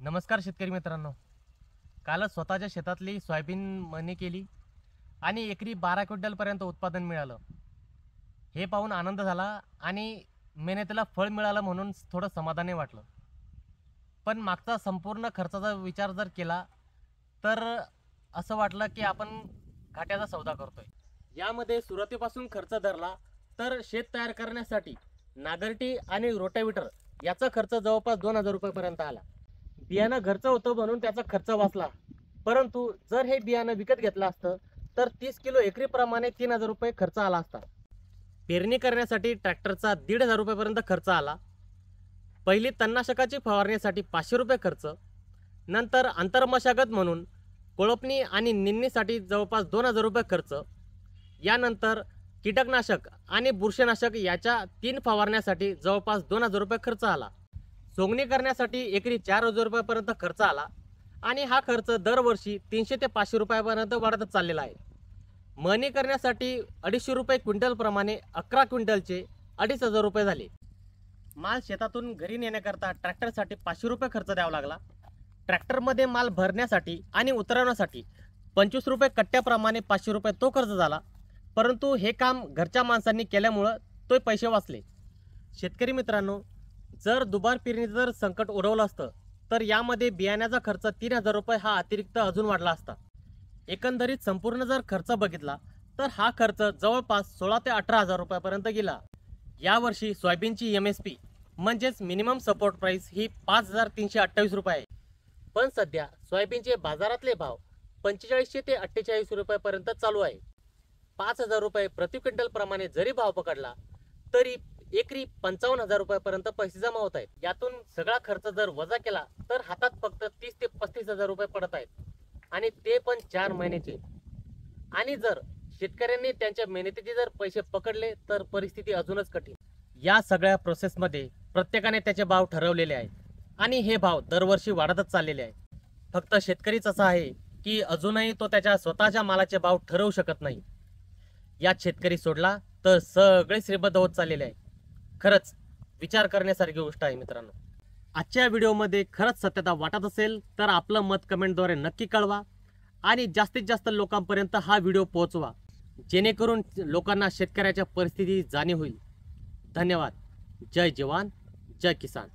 नमस्कार शेतकरी मित्रांनो. कालच स्वतःच्या शेतातली सोयाबीन मळणी केली आणि एकरी 12 क्विंटलपर्यंत उत्पादन मिळालं. हे पाहून आनंद झाला आणि मेहनतीला फळ मिळालं म्हणून थोडं समाधानी वाटलं. पण मागचा संपूर्ण खर्चाचा विचार जर केला तर असं वाटलं की आपण घाट्याचा सौदा करतोय. यामध्ये सुरुवातीपासून खर्च धरला तर शेत तयार करण्यासाठी नांगरटी आणि रोटावेटर याचा खर्च जवळपास 2000 रुपयापर्यंत आला. बियाणं घरचं होतं म्हणून त्याचा खर्च वाचला, परंतु जर हे बियाणं विकत घेतलं असतं तर 30 किलो एकरी प्रमाणे 3000 रुपये खर्च आला असता. पेरणी करण्यासाठी ट्रॅक्टरचा 1500 रुपयापर्यंत खर्च आला. पहिली तणनाशकाची फवारणीसाठी 500 रुपये खर्च, नंतर आंतरमशागत म्हणून कोळपणी आणि निंदणीसाठी जवळपास 2000 रुपये खर्च, यानंतर कीटकनाशक आणि बुरशीनाशक याच्या 3 फवारण्यासाठी जवळपास 2000 रुपये खर्च आला. सोंगणी करण्यासाठी एकरी 4000 रुपयापर्यंत खर्च आला आणि हा खर्च दरवर्षी 300 ते 500 रुपयापर्यंत वाढतच चाललेला आहे. मळणी करण्यासाठी 250 रुपये क्विंटलप्रमाणे 11 क्विंटलचे 2500 रुपये झाले. माल शेतातून घरी नेण्याकरता ट्रॅक्टरसाठी 500 रुपये खर्च द्यावा लागला. ट्रॅक्टरमध्ये माल भरण्यासाठी आणि उतरवण्यासाठी 25 रुपये कट्ट्याप्रमाणे 500 रुपये तो खर्च झाला, परंतु हे काम घरच्या माणसांनी केल्यामुळं तो पैसे वाचले. शेतकरी मित्रांनो, जर दुबार पेरणीचं जर संकट उडवलं असतं तर यामध्ये बियाण्याचा खर्च 3000 रुपये हा अतिरिक्त अजून वाढला असता. एकंदरीत संपूर्ण जर खर्च बघितला तर हा खर्च जवळपास 16 ते 18000 रुपयापर्यंत गेला. यावर्षी सोयाबीनची MSP म्हणजेच मिनिमम सपोर्ट प्राइस ही 5328 रुपये आहे. पण सध्या सोयाबीनचे बाजारातले भाव 4500 ते 48 रुपयापर्यंत चालू आहे. 5000 रुपये प्रति क्विंटल प्रमाणे जरी भाव पकडला तरी एकरी 55000 रुपयापर्यंत पैसे जमा होत आहेत. यातून सगळा खर्च जर वजा केला तर हातात फक्त 30 ते 35000 रुपये पडत आहेत, आणि ते पण 4 महिन्याचे. आणि जर शेतकऱ्यांनी त्यांच्या मेहनतीचे जर पैसे पकडले तर परिस्थिती अजूनच कठीण. या सगळ्या प्रोसेसमध्ये प्रत्येकाने त्याचे भाव ठरवलेले आहेत आणि हे भाव दरवर्षी वाढतच चाललेले आहेत. फक्त शेतकरीच असा आहे की अजूनही तो त्याच्या स्वतःच्या मालाचे भाव ठरवू शकत नाही. यात शेतकरी सोडला तर सगळे श्रीमंत होत चाललेले आहे. खरंच विचार करण्यासारखी गोष्ट आहे मित्रांनो. आजच्या व्हिडिओमध्ये खरंच सत्यता वाटत असेल तर आपलं मत कमेंटद्वारे नक्की कळवा आणि जास्तीत जास्त लोकांपर्यंत हा व्हिडिओ पोहोचवा, जेणेकरून लोकांना शेतकऱ्याच्या परिस्थितीची जाणीव होईल. धन्यवाद. जय जवान, जय किसान.